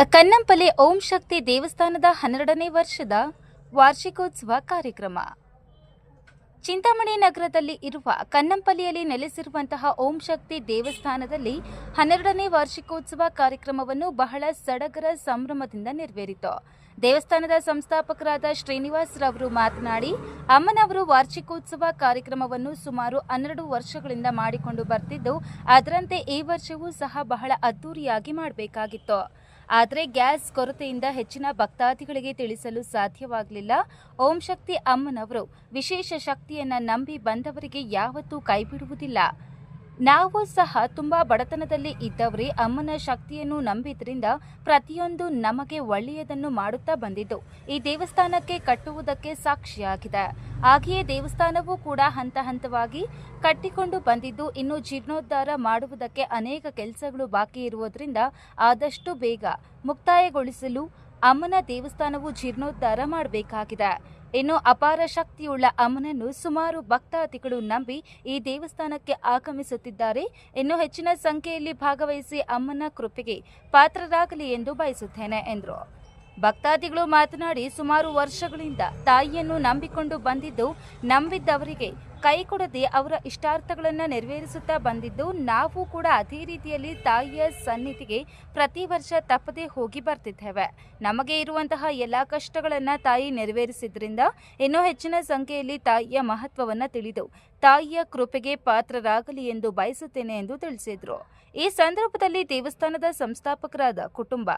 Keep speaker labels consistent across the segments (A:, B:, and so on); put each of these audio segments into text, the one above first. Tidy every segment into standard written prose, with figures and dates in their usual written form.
A: ಕನ್ನಂಪಲ್ಲಿ ಓಂ ಶಕ್ತಿ ದೇವಸ್ಥಾನದ 12ನೇ ವರ್ಷದ ವಾರ್ಷಿಕೋತ್ಸವ ಕಾರ್ಯಕ್ರಮ. ಚಿಂತಾಮಣಿ ನಗರದಲ್ಲಿ ಇರುವ ಕನ್ನಂಪಲ್ಲಿಯಲ್ಲಿ ನೆಲೆಸಿರುವಂತಹ ಓಂ ಶಕ್ತಿ ದೇವಸ್ಥಾನದಲ್ಲಿ 12ನೇ ವಾರ್ಷಿಕೋತ್ಸವ ಕಾರ್ಯಕ್ರಮವನ್ನು ಬಹಳ ಸಡಗರ ಸಂಭ್ರಮದಿಂದ ನೆರವೇರಿತು. ದೇವಸ್ಥಾನದ ಸಂಸ್ಥಾಪಕರಾದ ಶ್ರೀನಿವಾಸ್ ರವರು ಮಾತನಾಡಿ, ಅಮ್ಮನವರು ವಾರ್ಷಿಕೋತ್ಸವ ಕಾರ್ಯಕ್ರಮವನ್ನು ಸುಮಾರು 12 ವರ್ಷಗಳಿಂದ ಮಾಡಿಕೊಂಡು ಬರ್ತಿದ್ದು, ಅದರಂತೆ ಈ ವರ್ಷವೂ ಸಹ ಬಹಳ ಅದ್ದೂರಿಯಾಗಿ ಮಾಡಬೇಕಾಗಿತ್ತು. ಆದರೆ ಗ್ಯಾಸ್ ಕೊರತೆಯಿಂದ ಹೆಚ್ಚಿನ ಭಕ್ತಾದಿಗಳಿಗೆ ತಿಳಿಸಲು ಸಾಧ್ಯವಾಗಲಿಲ್ಲ. ಓಂ ಶಕ್ತಿ ಅಮ್ಮನವರು ವಿಶೇಷ ಶಕ್ತಿಯನ್ನು ನಂಬಿ ಬಂದವರಿಗೆ ಯಾವತ್ತೂ ಕೈಬಿಡುವುದಿಲ್ಲ. ನಾವು ಸಹ ತುಂಬಾ ಬಡತನದಲ್ಲಿ ಇದ್ದವರೇ ಅಮ್ಮನ ಶಕ್ತಿಯನ್ನು ನಂಬಿದ್ರಿಂದ ಪ್ರತಿಯೊಂದು ನಮಗೆ ಒಳ್ಳೆಯದನ್ನು ಮಾಡುತ್ತಾ ಬಂದಿದ್ದು ಈ ದೇವಸ್ಥಾನಕ್ಕೆ ಕಟ್ಟುವುದಕ್ಕೆ ಸಾಕ್ಷಿಯಾಗಿದೆ. ಹಾಗೆಯೇ ದೇವಸ್ಥಾನವೂ ಕೂಡ ಹಂತ ಹಂತವಾಗಿ ಕಟ್ಟಿಕೊಂಡು ಬಂದಿದ್ದು, ಇನ್ನು ಜೀರ್ಣೋದ್ಧಾರ ಮಾಡುವುದಕ್ಕೆ ಅನೇಕ ಕೆಲಸಗಳು ಬಾಕಿ ಇರುವುದರಿಂದ ಆದಷ್ಟು ಬೇಗ ಮುಕ್ತಾಯಗೊಳಿಸಲು ಅಮ್ಮನ ದೇವಸ್ಥಾನವು ಜೀರ್ಣೋದ್ಧಾರ ಮಾಡಬೇಕಾಗಿದೆ. ಇನ್ನು ಅಪಾರ ಶಕ್ತಿಯುಳ್ಳ ಅಮ್ಮನನ್ನು ಸುಮಾರು ಭಕ್ತಾದಿಗಳು ನಂಬಿ ಈ ದೇವಸ್ಥಾನಕ್ಕೆ ಆಗಮಿಸುತ್ತಿದ್ದಾರೆ. ಇನ್ನು ಹೆಚ್ಚಿನ ಸಂಖ್ಯೆಯಲ್ಲಿ ಭಾಗವಹಿಸಿ ಅಮ್ಮನ ಕೃಪೆಗೆ ಪಾತ್ರರಾಗಲಿ ಎಂದು ಬಯಸುತ್ತೇನೆ ಎಂದರು. ಭಕ್ತಾದಿಗಳು ಮಾತನಾಡಿ, ಸುಮಾರು ವರ್ಷಗಳಿಂದ ತಾಯಿಯನ್ನು ನಂಬಿಕೊಂಡು ಬಂದಿದ್ದು, ನಂಬಿದ್ದವರಿಗೆ ಕೈ ಕೊಡದೆ ಅವರ ಇಷ್ಟಾರ್ಥಗಳನ್ನು ನೆರವೇರಿಸುತ್ತಾ ಬಂದಿದ್ದು, ನಾವು ಕೂಡ ಅದೇ ರೀತಿಯಲ್ಲಿ ತಾಯಿಯ ಸನ್ನಿಧಿಗೆ ಪ್ರತಿ ವರ್ಷ ತಪ್ಪದೇ ಹೋಗಿ ಬರ್ತಿದ್ದೇವೆ. ನಮಗೆ ಇರುವಂತಹ ಎಲ್ಲ ಕಷ್ಟಗಳನ್ನು ತಾಯಿ ನೆರವೇರಿಸಿದ್ರಿಂದ ಇನ್ನೂ ಹೆಚ್ಚಿನ ಸಂಖ್ಯೆಯಲ್ಲಿ ತಾಯಿಯ ಮಹತ್ವವನ್ನು ತಿಳಿದು ತಾಯಿಯ ಕೃಪೆಗೆ ಪಾತ್ರರಾಗಲಿ ಎಂದು ಬಯಸುತ್ತೇನೆ ಎಂದು ತಿಳಿಸಿದರು. ಈ ಸಂದರ್ಭದಲ್ಲಿ ದೇವಸ್ಥಾನದ ಸಂಸ್ಥಾಪಕರಾದ ಕುಟುಂಬ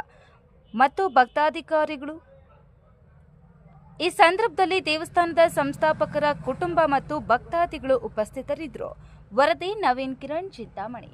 A: ಮತ್ತು ಭಕ್ತಾಧಿಕಾರಿಗಳು ಈ ಸಂದರ್ಭದಲ್ಲಿ ದೇವಸ್ಥಾನದ ಸಂಸ್ಥಾಪಕರ ಕುಟುಂಬ ಮತ್ತು ಭಕ್ತಾದಿಗಳು ಉಪಸ್ಥಿತರಿದ್ದರು. ವರದಿ ನವೀನ್ ಕಿರಣ್, ಚಿಂತಾಮಣಿ.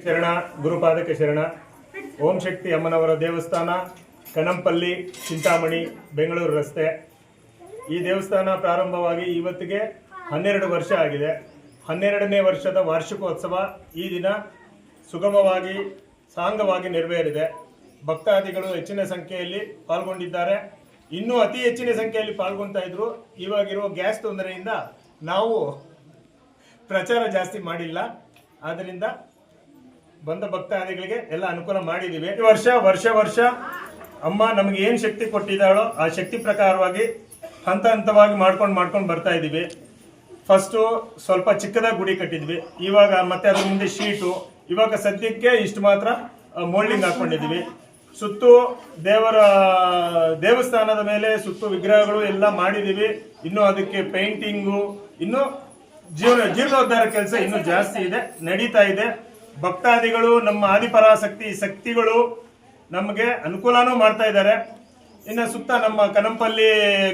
B: ಶರಣ, ಗುರುಪಾದಕ್ಕೆ ಶರಣ. ಓಂ ಶಕ್ತಿ ಅಮ್ಮನವರ ದೇವಸ್ಥಾನ, ಕನಂಪಲ್ಲಿ, ಚಿಂತಾಮಣಿ, ಬೆಂಗಳೂರು ರಸ್ತೆ. ಈ ದೇವಸ್ಥಾನ ಪ್ರಾರಂಭವಾಗಿ ಇವತ್ತಿಗೆ 12 ವರ್ಷ ಆಗಿದೆ. 12ನೇ ವರ್ಷದ ವಾರ್ಷಿಕೋತ್ಸವ ಈ ದಿನ ಸುಗಮವಾಗಿ ಸಾಂಗವಾಗಿ ನೆರವೇರಿದೆ. ಭಕ್ತಾದಿಗಳು ಹೆಚ್ಚಿನ ಸಂಖ್ಯೆಯಲ್ಲಿ ಪಾಲ್ಗೊಂಡಿದ್ದಾರೆ. ಇನ್ನೂ ಅತಿ ಹೆಚ್ಚಿನ ಸಂಖ್ಯೆಯಲ್ಲಿ ಪಾಲ್ಗೊಳ್ತಾ ಇದ್ರು. ಇವಾಗಿರುವ ಗ್ಯಾಸ್ ತೊಂದರೆಯಿಂದ ನಾವು ಪ್ರಚಾರ ಜಾಸ್ತಿ ಮಾಡಿಲ್ಲ. ಆದ್ದರಿಂದ ಬಂದ ಭಕ್ತಾದಿಗಳಿಗೆ ಎಲ್ಲ ಅನುಕೂಲ ಮಾಡಿದ್ದೀವಿ. ಈ ವರ್ಷ ಅಮ್ಮ ನಮಗೆ ಏನು ಶಕ್ತಿ ಕೊಟ್ಟಿದ್ದಾಳೋ ಆ ಶಕ್ತಿ ಪ್ರಕಾರವಾಗಿ ಹಂತ ಹಂತವಾಗಿ ಮಾಡ್ಕೊಂಡು ಬರ್ತಾ ಇದ್ದೀವಿ. ಫಸ್ಟು ಸ್ವಲ್ಪ ಚಿಕ್ಕದಾಗಿ ಗುಡಿ ಕಟ್ಟಿದ್ವಿ. ಇವಾಗ ಮತ್ತೆ ಅದ್ರ ಮುಂದೆ ಶೀಟು. ಇವಾಗ ಸದ್ಯಕ್ಕೆ ಇಷ್ಟು ಮಾತ್ರ ಮೋಲ್ಡಿಂಗ್ ಹಾಕೊಂಡಿದ್ದೀವಿ. ಸುತ್ತು ದೇವಸ್ಥಾನದ ಮೇಲೆ ಸುತ್ತು ವಿಗ್ರಹಗಳು ಎಲ್ಲ ಮಾಡಿದ್ದೀವಿ. ಇನ್ನು ಅದಕ್ಕೆ ಪೇಂಟಿಂಗು, ಇನ್ನು ಜೀರ್ಣೋದ್ಧಾರ ಕೆಲಸ ಇನ್ನೂ ಜಾಸ್ತಿ ಇದೆ, ನಡೀತಾ ಇದೆ. ಭಕ್ತಾದಿಗಳು, ನಮ್ಮ ಆದಿಪರಾಶಕ್ತಿ ಶಕ್ತಿಗಳು ನಮಗೆ ಅನುಕೂಲನೂ ಮಾಡ್ತಾ ಇದ್ದಾರೆ. ಇನ್ನು ಸುತ್ತ ನಮ್ಮ ಕನಂಪಲ್ಲಿ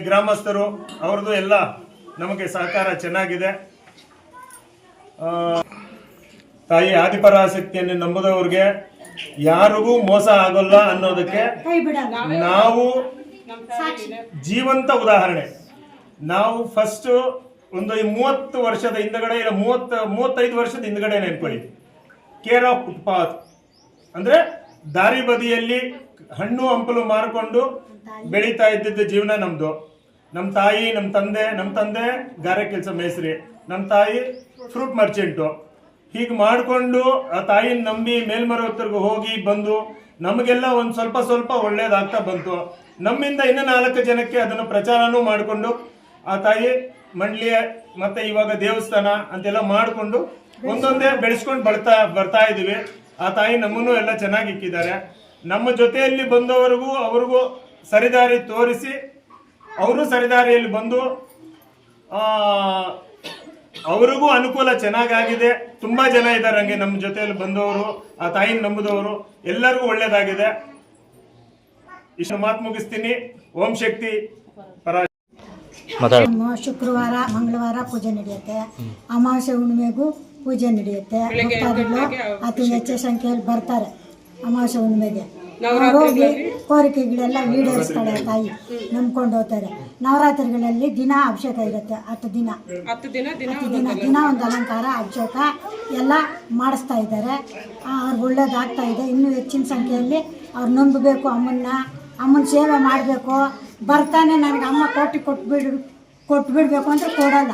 B: ಗ್ರಾಮಸ್ಥರು ಅವ್ರದ್ದು ಎಲ್ಲ ನಮಗೆ ಸಹಕಾರ ಚೆನ್ನಾಗಿದೆ. ತಾಯಿ ಆದಿಪರಾಶಕ್ತಿಯನ್ನು ನಂಬುದವ್ರಿಗೆ ಯಾರಿಗೂ ಮೋಸ ಆಗೋಲ್ಲ ಅನ್ನೋದಕ್ಕೆ ನಾವು ಜೀವಂತ ಉದಾಹರಣೆ. ನಾವು ಫಸ್ಟ್ ಒಂದು 30 ವರ್ಷದ ಹಿಂದಗಡೆ, ಇಲ್ಲ 35 ವರ್ಷದ ಹಿಂದಗಡೆ ನೆನ್ಕೊಳ್ಳಿ. ಕೇರ್ ಆಫ್ ಫುಟ್ಪಾತ್ ಅಂದ್ರೆ ದಾರಿ ಬದಿಯಲ್ಲಿ ಹಣ್ಣು ಹಂಪಲು ಮಾರ್ಕೊಂಡು ಬೆಳೀತಾ ಇದ್ದಿದ್ದ ಜೀವನ ನಮ್ದು. ನಮ್ಮ ತಾಯಿ, ನಮ್ಮ ತಂದೆ ಗಾರೆ ಕೆಲಸ ಮೇಸ್ರಿ, ನಮ್ಮ ತಾಯಿ ಫ್ರೂಟ್ ಮರ್ಚೆಂಟು. ಹೀಗೆ ಮಾಡಿಕೊಂಡು ಆ ತಾಯಿನ ನಂಬಿ ಮೇಲ್ಮರವತ್ತರೆಗೂ ಹೋಗಿ ಬಂದು ನಮಗೆಲ್ಲ ಒಂದು ಸ್ವಲ್ಪ ಒಳ್ಳೇದಾಗ್ತಾ ಬಂತು. ನಮ್ಮಿಂದ ಇನ್ನು 4 ಜನಕ್ಕೆ ಅದನ್ನು ಪ್ರಚಾರನೂ ಮಾಡಿಕೊಂಡು ಆ ತಾಯಿ ಮಂಡ್ಲಿ ಮತ್ತೆ ಇವಾಗ ದೇವಸ್ಥಾನ ಅಂತೆಲ್ಲ ಮಾಡಿಕೊಂಡು ಒಂದೊಂದೇ ಬೆಳೆಸ್ಕೊಂಡು ಬರ್ತಾ ಇದೀವಿ. ಆ ತಾಯಿ ನಮ್ಮನ್ನು ಎಲ್ಲ ಚೆನ್ನಾಗಿ ಇಕ್ಕಿದ್ದಾರೆ. ನಮ್ಮ ಜೊತೆಯಲ್ಲಿ ಬಂದವರಿಗೂ ಅವ್ರಿಗೂ ಸರಿದಾರಿ ತೋರಿಸಿ ಅವರು ಸರಿದಾರಿಯಲ್ಲಿ ಬಂದು ಅವ್ರಿಗೂ ಅನುಕೂಲ ಚೆನ್ನಾಗಾಗಿದೆ. ತುಂಬಾ ಜನ ಇದ್ದಾರೆ ಹಂಗೆ ನಮ್ಮ ಜೊತೆಯಲ್ಲಿ ಬಂದವರು, ಆ ತಾಯಿನ ನಂಬುದವರು ಎಲ್ಲರಿಗೂ ಒಳ್ಳೇದಾಗಿದೆ. ಇಷ್ಟು ಮಾತು ಮುಗಿಸ್ತೀನಿ. ಓಂ ಶಕ್ತಿ ಪರ.
C: ಶುಕ್ರವಾರ ಮಂಗಳವಾರ ಪೂಜೆ ನಡೆಯುತ್ತೆ. ಅಮಾವಾಸ್ಯೆ ಹುಣ್ಣಿಮೆಗೂ ಪೂಜೆ ನಡೆಯುತ್ತೆ. ಭಕ್ತಾದಿಗಳು ಅತಿ ಹೆಚ್ಚು ಸಂಖ್ಯೆಯಲ್ಲಿ ಬರ್ತಾರೆ. ಅಮಾವಾಸ್ಯೆ ಹುಣ್ಣಿಮೆಗೆ ಹೋಗಿ ಕೋರಿಕೆಗಳೆಲ್ಲ ಈಡೇರಿಸ್ತಾಳೆ ತಾಯಿ, ನಂಬ್ಕೊಂಡು ಹೋಗ್ತಾರೆ. ನವರಾತ್ರಿಗಳಲ್ಲಿ ದಿನ ಅಭಿಷೇಕ ಇರುತ್ತೆ. 10 ದಿನ ಒಂದು ಅಲಂಕಾರ, ಅಭಿಷೇಕ ಎಲ್ಲ ಮಾಡಿಸ್ತಾ ಇದ್ದಾರೆ. ಅವ್ರಿಗೆ ಒಳ್ಳೇದಾಗ್ತಾ ಇದೆ. ಇನ್ನೂ ಹೆಚ್ಚಿನ ಸಂಖ್ಯೆಯಲ್ಲಿ ಅವ್ರು ನಂಬಬೇಕು. ಅಮ್ಮನ ಸೇವೆ ಮಾಡಬೇಕು. ಬರ್ತಾನೆ ನನಗೆ ಅಮ್ಮ ಕೊಟ್ಬಿಡ್ಬೇಕು ಅಂದ್ರೆ ಕೊಡಲ್ಲ.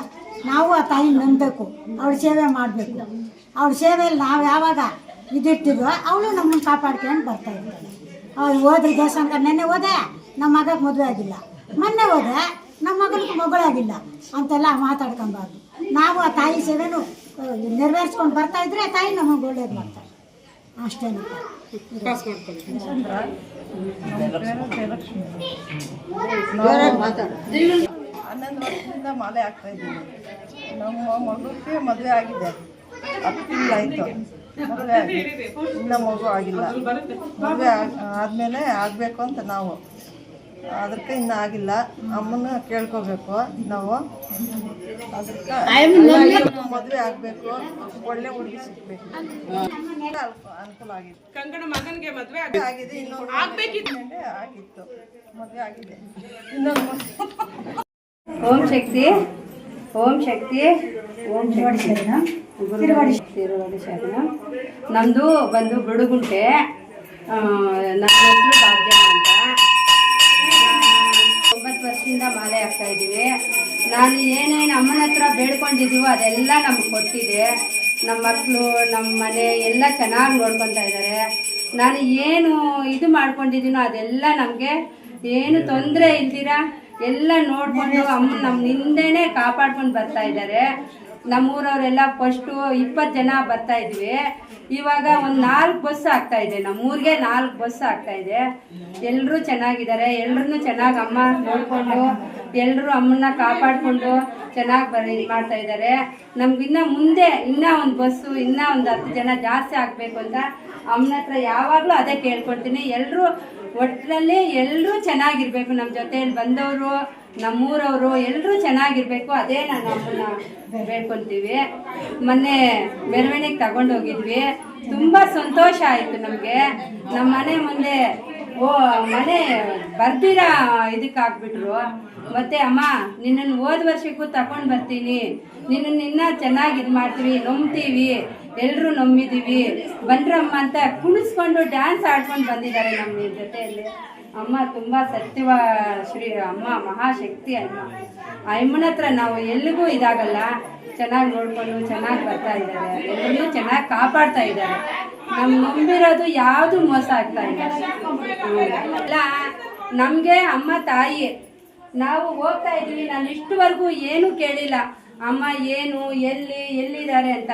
C: ನಾವು ಆ ತಾಯಿ ನಂಬಬೇಕು, ಅವಳ ಸೇವೆ ಮಾಡಬೇಕು. ಅವಳ ಸೇವೆಯಲ್ಲಿ ನಾವು ಯಾವಾಗ ಇದಿರ್ತೀವೋ ಅವಳು ನಮ್ಮನ್ನು ಕಾಪಾಡ್ಕೊಂಡು ಬರ್ತಾ ಇರ್ತಾಳೆ. ಅವ್ರು ಹೋದ್ರೆ ದೇವಸ್ಥಾನಕ್ಕೆ, ನೆನ್ನೆ ಹೋದೆ ನಮ್ಮ ಮಗಕ್ಕೆ ಮದುವೆ ಆಗಿಲ್ಲ, ಮೊನ್ನೆ ಹೋದೆ ನಮ್ಮ ಮಗನಿಗೆ ಮಗಳಾಗಿಲ್ಲ ಅಂತೆಲ್ಲ ಮಾತಾಡ್ಕೊಬಾರ್ದು. ನಾವು ಆ ತಾಯಿ ಸೇವೆನೂ ನೆರವೇರಿಸ್ಕೊಂಡು ಬರ್ತಾ ಇದ್ರೆ ಆ ತಾಯಿ ನಮಗೆ ಒಳ್ಳೇದು ಮಾಡ್ತಾರೆ. ಅಷ್ಟೇನಪ್ಪ.
D: 11 ವರ್ಷದಿಂದ ಮಾಲೆ ಆಗ್ತಾ ಇದ್ದೀವಿ. ನಮ್ಮ ಮಗುಕ್ಕೆ ಮದುವೆ ಆಗಿದೆ, 10 ತಿಂಗಳಾಯಿತು ಮದುವೆ ಆಗಿ, ಇನ್ನೂ ಮಗು ಆಗಿಲ್ಲ. ಮದುವೆ ಆದಮೇಲೆ ಆಗಬೇಕು ಅಂತ ನಾವು, ಅದಕ್ಕೆ ಇನ್ನೂ ಆಗಿಲ್ಲ. ಅಮ್ಮನ ಕೇಳ್ಕೋಬೇಕು ನಾವು. ಅದಕ್ಕೆ ಮದುವೆ ಆಗಬೇಕು, ಒಳ್ಳೆ ಹುಡುಗಿ ಸಿಗಬೇಕು. ಅನುಕೂಲ ಆಗಿದೆ.
E: ಕಂಗಣ ಮಗನಿಗೆ ಮದುವೆ
D: ಆಗಿದೆ, ಇನ್ನೊಂದು ಆಗಿತ್ತು, ಮದುವೆ ಆಗಿದೆ. ಇನ್ನೊಂದು
F: ಓಂ ಶಕ್ತಿ, ಓಂ ಶಕ್ತಿ, ಓಂ ಶಕ್ತಿ. ತಿರುವಾಡಿ ಶರಣ. ನಮ್ಮದು ಬಂದು ಬಿಡುಗುಂಟೆ. ನನ್ನ ಹೆಸರು ಭಾಗ್ಯಮ್ಮ ಅಂತ. 9 ವರ್ಷದಿಂದ ಮಾಲೆ ಹಾಕ್ತಾ ಇದ್ದೀವಿ. ನಾನು ಏನೇನು ಅಮ್ಮನ ಹತ್ರ ಬೇಡ್ಕೊಂಡಿದ್ದೀವೋ ಅದೆಲ್ಲ ನಮ್ಗೆ ಕೊಟ್ಟಿದೆ. ನಮ್ಮ ಮಕ್ಕಳು, ನಮ್ಮ ಮನೆ ಎಲ್ಲ ಚೆನ್ನಾಗಿ ನೋಡ್ಕೊತಾ ಇದ್ದಾರೆ. ನಾನು ಏನು ಇದು ಮಾಡ್ಕೊಂಡಿದ್ದೀನೋ ಅದೆಲ್ಲ ನಮಗೆ ಏನು ತೊಂದರೆ ಇಲ್ದಿರ ಎಲ್ಲ ನೋಡಿಕೊಂಡು ಅಮ್ಮ ನಮ್ಮ ಹಿಂದೆನೇ ಕಾಪಾಡ್ಕೊಂಡು ಬರ್ತಾ ಇದ್ದಾರೆ. ನಮ್ಮೂರವರೆಲ್ಲ ಫಸ್ಟು 20 ಜನ ಬರ್ತಾ ಇದ್ವಿ. ಇವಾಗ ಒಂದು 4 ಬಸ್ ಆಗ್ತಾ ಇದೆ. ನಮ್ಮೂರಿಗೆ 4 ಬಸ್ ಆಗ್ತಾ ಇದೆ. ಎಲ್ಲರೂ ಚೆನ್ನಾಗಿದ್ದಾರೆ. ಎಲ್ಲರೂ ಚೆನ್ನಾಗಿ ಅಮ್ಮ ನೋಡಿಕೊಂಡು ಎಲ್ಲರೂ ಅಮ್ಮನ್ನ ಕಾಪಾಡಿಕೊಂಡು ಚೆನ್ನಾಗಿ ಇದು ಮಾಡ್ತಾ ಇದ್ದಾರೆ. ನಮ್ಗಿನ್ನ ಮುಂದೆ ಇನ್ನೂ ಒಂದು ಬಸ್ಸು, ಇನ್ನೂ ಒಂದು 10 ಜನ ಜಾಸ್ತಿ ಆಗಬೇಕು ಅಂತ ಅಮ್ಮನ ಹತ್ರ ಯಾವಾಗಲೂ ಅದೇ ಕೇಳ್ಕೊಳ್ತೀನಿ. ಎಲ್ಲರೂ ಒಟ್ಟಿನಲ್ಲಿ ಎಲ್ಲರೂ ಚೆನ್ನಾಗಿರ್ಬೇಕು. ನಮ್ಮ ಜೊತೆಯಲ್ಲಿ ಬಂದವರು ನಮ್ಮೂರವರು ಎಲ್ಲರೂ ಚೆನ್ನಾಗಿರ್ಬೇಕು, ಅದೇ ನಾನು ಅಮ್ಮನ್ನ ಬೇಡ್ಕೊತೀವಿ. ಮೊನ್ನೆ ಮೆರವಣಿಗೆ ತಗೊಂಡೋಗಿದ್ವಿ, ತುಂಬ ಸಂತೋಷ ಆಯಿತು ನಮಗೆ. ನಮ್ಮ ಮನೆ ಮುಂದೆ ಮನೆ ಬರ್ದಿರ ಇದಕ್ಕೆ ಹಾಕ್ಬಿಟ್ರು. ಮತ್ತೆ ಅಮ್ಮ ನಿನ್ನನ್ನು ಹೋದ ವರ್ಷಕ್ಕೂ ತಗೊಂಡು ಬರ್ತೀನಿ, ನಿನ್ನನ್ನು ಇನ್ನೂ ಚೆನ್ನಾಗಿ ಇದು ಮಾಡ್ತೀವಿ, ನಂಬ್ತೀವಿ, ಎಲ್ಲರೂ ನಂಬಿದ್ದೀವಿ ಬನ್ರಮ್ಮ ಅಂತ ಕುಣಿಸ್ಕೊಂಡು ಡ್ಯಾನ್ಸ್ ಆಡ್ಕೊಂಡು ಬಂದಿದ್ದಾರೆ ನಮ್ಮ ಜೊತೆಯಲ್ಲಿ. ಅಮ್ಮ ತುಂಬ ಸತ್ಯವ ಶ್ರೀ ಅಮ್ಮ, ಮಹಾಶಕ್ತಿ ಅಮ್ಮ. ಅಮ್ಮನ ಹತ್ರ ನಾವು ಎಲ್ಲಿಗೂ ಇದಾಗಲ್ಲ, ಚೆನ್ನಾಗಿ ನೋಡ್ಕೊಂಡು ಚೆನ್ನಾಗಿ ಬರ್ತಾ ಇದ್ದಾರೆ, ಎಲ್ಲರೂ ಚೆನ್ನಾಗಿ ಕಾಪಾಡ್ತಾ ಇದ್ದಾರೆ. ನಮ್ಮ ನಂಬಿರೋದು ಯಾವುದು ಮೋಸ ಆಗ್ತಾ ಇಲ್ಲ. ಎಲ್ಲ ನಮಗೆ ಅಮ್ಮ ತಾಯಿ. ನಾವು ಹೋಗ್ತಾ ಇದ್ದೀವಿ, ನಾನು ಇಷ್ಟುವರೆಗೂ ಏನೂ ಕೇಳಿಲ್ಲ ಅಮ್ಮ ಏನು ಎಲ್ಲಿದ್ದಾರೆ ಅಂತ.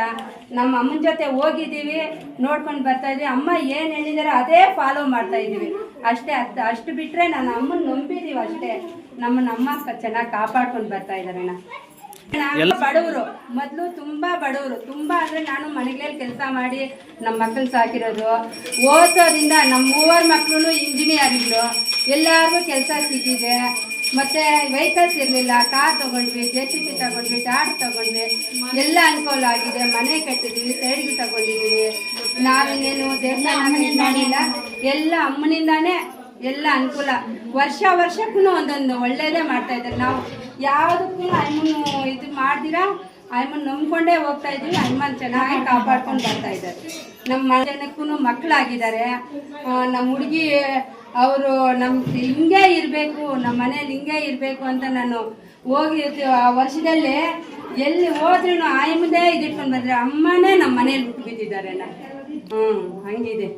F: ನಮ್ಮ ಅಮ್ಮನ ಜೊತೆ ಹೋಗಿದ್ದೀವಿ, ನೋಡ್ಕೊಂಡು ಬರ್ತಾ ಇದ್ದೀವಿ. ಅಮ್ಮ ಏನು ಹೇಳಿದಾರೆ ಅದೇ ಫಾಲೋ ಮಾಡ್ತಾ ಇದ್ದೀವಿ ಅಷ್ಟೇ. ಅಷ್ಟು ಬಿಟ್ಟರೆ ನಾನು ಅಮ್ಮನ ನಂಬಿದ್ದೀವಿ ಅಷ್ಟೇ. ನಮ್ಮಮ್ಮ ಚೆನ್ನಾಗಿ ಕಾಪಾಡ್ಕೊಂಡು ಬರ್ತಾ ಇದ್ದಾರೆ. ಬಡವರು, ಮೊದಲು ತುಂಬಾ ಬಡವರು, ತುಂಬಾ ಅಂದ್ರೆ ನಾನು ಮನೆಗಳಲ್ಲಿ ಕೆಲಸ ಮಾಡಿ ನಮ್ಮ ಮಕ್ಕಳು ಸಾಕಿರೋದು. ಓದೋದ್ರಿಂದ ನಮ್ಮ ಮೂವರು ಮಕ್ಕಳು ಇಂಜಿನಿಯರಿಂಗ್ಲು, ಎಲ್ಲರಿಗೂ ಕೆಲಸ ಸಿಕ್ಕಿದೆ. ಮತ್ತೆ ವೆಹಿಕಲ್ಸ್ ಇರಲಿಲ್ಲ, ಕಾರ್ ತಗೊಂಡ್ವಿ, JCB ತಗೊಂಡ್ವಿ, ಟಾಟಾ ತಗೊಂಡ್ವಿ, ಎಲ್ಲ ಅನುಕೂಲ ಆಗಿದೆ. ಮನೆ ಕಟ್ಟಿದ್ದೀವಿ, ಸೈಡ್ಗೆ ತಗೊಂಡಿದ್ದೀವಿ. ನಾವಿನ್ನೇನು ದೇವಸ್ಥಾನ ಮಾಡಿಲ್ಲ, ಎಲ್ಲ ಅಮ್ಮನಿಂದಾನೇ ಎಲ್ಲ ಅನುಕೂಲ. ವರ್ಷಕ್ಕೂ ಒಂದೊಂದು ಒಳ್ಳೇದೇ ಮಾಡ್ತಾ ಇದ್ದಾರೆ. ನಾವು ಯಾವುದಕ್ಕೂ ಅಮ್ಮನು ಇದು ಮಾಡ್ದಿರಾ ಅಮ್ಮನ ನಂಬ್ಕೊಂಡೇ ಹೋಗ್ತಾ ಇದ್ದೀವಿ. ಅಮ್ಮನ ಚೆನ್ನಾಗಿ ಕಾಪಾಡ್ಕೊಂಡು ಬರ್ತಾ ಇದ್ದಾರೆ. ನಮ್ಮ ಜನಕ್ಕೂ ಮಕ್ಕಳಾಗಿದ್ದಾರೆ. ನಮ್ಮ ಹುಡುಗಿ ಅವರು ನಮ್ಗೆ ಹಿಂಗೆ ಇರಬೇಕು, ನಮ್ಮ ಮನೇಲಿ ಹಿಂಗೆ ಇರಬೇಕು ಅಂತ ನಾನು ಹೋಗಿ ಆ ವರ್ಷದಲ್ಲಿ ಎಲ್ಲಿ ಹೋದ್ರೂ ಆಯಮ್ಮದೇ ಇದಿಟ್ಕೊಂಡು ಬಂದರೆ ಅಮ್ಮನೇ ನಮ್ಮ ಮನೇಲಿ ಬಿಟ್ಟು ಬಿದ್ದಿದ್ದಾರೆ. ಹಂಗಿದೆ.